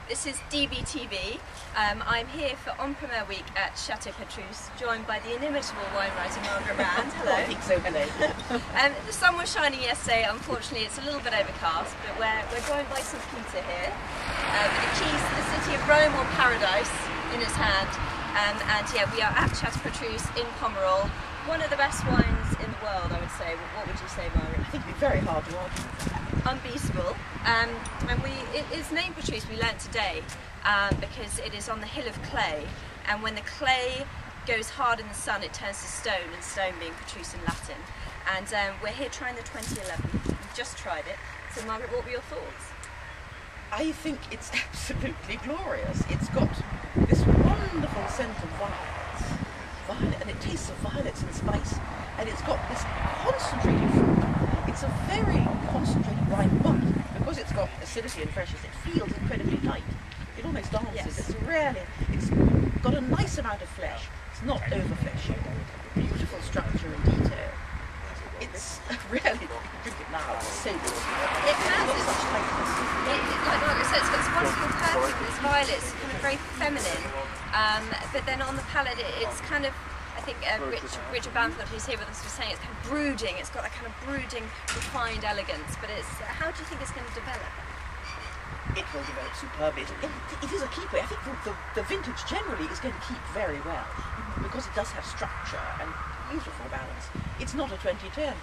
This is DBTV. I'm here for En Primeur Week at Château Pétrus, joined by the inimitable wine writer Margaret Rand. Hello. I think so, hello. The sun was shining yesterday. Unfortunately, it's a little bit overcast, but we're joined by St. Peter here, with the keys to the city of Rome or paradise in his hand. And yeah, we are at Château Pétrus in Pomerol. One of the best wines in the world, I would say. What would you say, Margaret? I think it'd be very hard to argue with that. Unbeatable. It is named Pétrus, we learnt today, because it is on the hill of clay, and when the clay goes hard in the sun it turns to stone, and stone being Pétrus in Latin. And we're here trying the 2011. We've just tried it. So Margaret, what were your thoughts? I think it's absolutely glorious. It's got this wonderful scent of violet, and it tastes of violets and spice, and it's got this concentrated fruit. It's a very concentrated wine, but because it's got acidity and freshness, it feels incredibly light. It almost dances. Yes. It's got a nice amount of flesh. It's not over-fleshy. Beautiful structure and detail. It's really, you can drink it now, it's so good. It has such lightness. Like Margaret said, it's got this wonderful perfume, this violet, it's kind of very feminine, but then on the palate it's kind of, I think Richard Bamford, who's here with us, was saying it's kind of brooding. It's got that kind of brooding, refined elegance. But it's how do you think it's going to develop? It will develop superbly. It is a keeper. I think the vintage generally is going to keep very well because it does have structure and beautiful balance. It's not a 2010,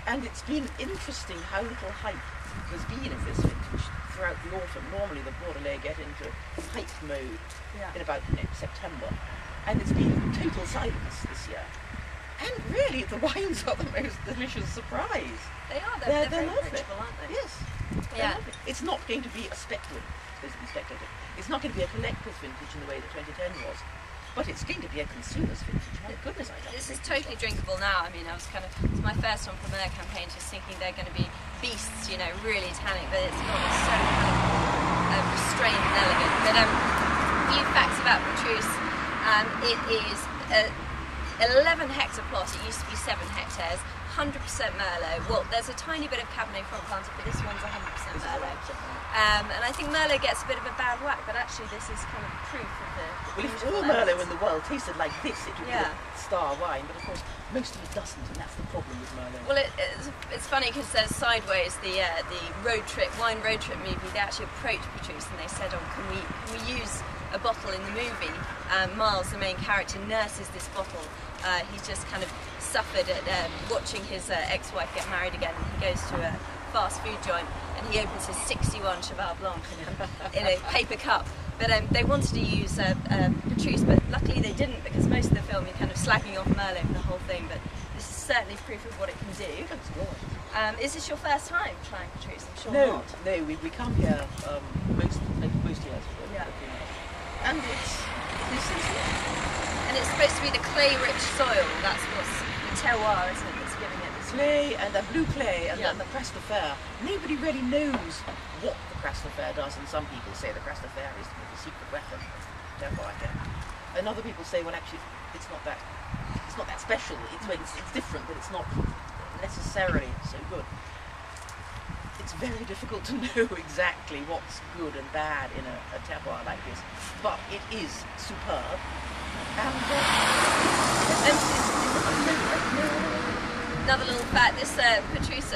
and it's been interesting how little hype there's been of this vintage throughout the autumn. Normally the Bordeaux get into hype mode in about September. And it's been total silence this year. And really, the wines are the most delicious surprise. They are. They're very lovely. ritual, aren't they? Yes. Yeah. Lovely. It's not going to be a speculative. It's supposed to be speculative. It's not going to be a collector's vintage in the way that 2010 was. But it's going to be a consumer's vintage. My goodness, I love This is totally drinkable now. I mean, I was it's my first En Primeur campaign, just thinking they're going to be beasts, you know, really tannic, but it's not. It's so kind of restrained and elegant. But a few facts about Pétrus. It is 11 hectare plot. It used to be 7 hectares. 100% Merlot. Well, there's a tiny bit of Cabernet Franc planted, but this one's 100% Merlot. And I think Merlot gets a bit of a bad whack, but actually this is kind of proof of the. Well, if all Merlot in the world tasted like this, it would be a star wine. But of course, most of it doesn't, and that's the problem with Merlot. Well, it's funny because there's Sideways, the wine road trip movie. They actually approached Pétrus and they said, "Oh, can we use a bottle in the movie?" Miles, the main character, nurses this bottle. He's just kind of suffered at watching his ex-wife get married again. He goes to a fast food joint and he opens his 61 Cheval Blanc in a paper cup. But they wanted to use Pétrus, but luckily they didn't, because most of the film you're kind of slagging off Merlot for the whole thing. But this is certainly proof of what it can do. Is this your first time trying Pétrus? I'm sure not. No, we come here most years. Yeah. And it's sincere. And it's supposed to be the clay-rich soil. That's what's the terroir, isn't it? That's giving it this clay and the blue clay and the Crest de Fer. Nobody really knows what the Crest de Fer does, and some people say the Crest de Fer is the secret weapon of terroir. And other people say, well, actually, it's not that special. It's different, but it's not necessarily so good. It's very difficult to know exactly what's good and bad in a terroir like this, but it is superb. Another little fact, this Pétrus,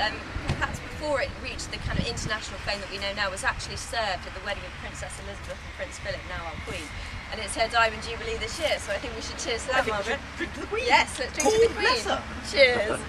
perhaps before it reached the kind of international fame that we know now, was actually served at the wedding of Princess Elizabeth and Prince Philip, now our Queen. And it's her Diamond Jubilee this year, so I think we should cheers to that, Margaret. Drink to the Queen. Yes, let's drink to the Queen. Bless her. Cheers.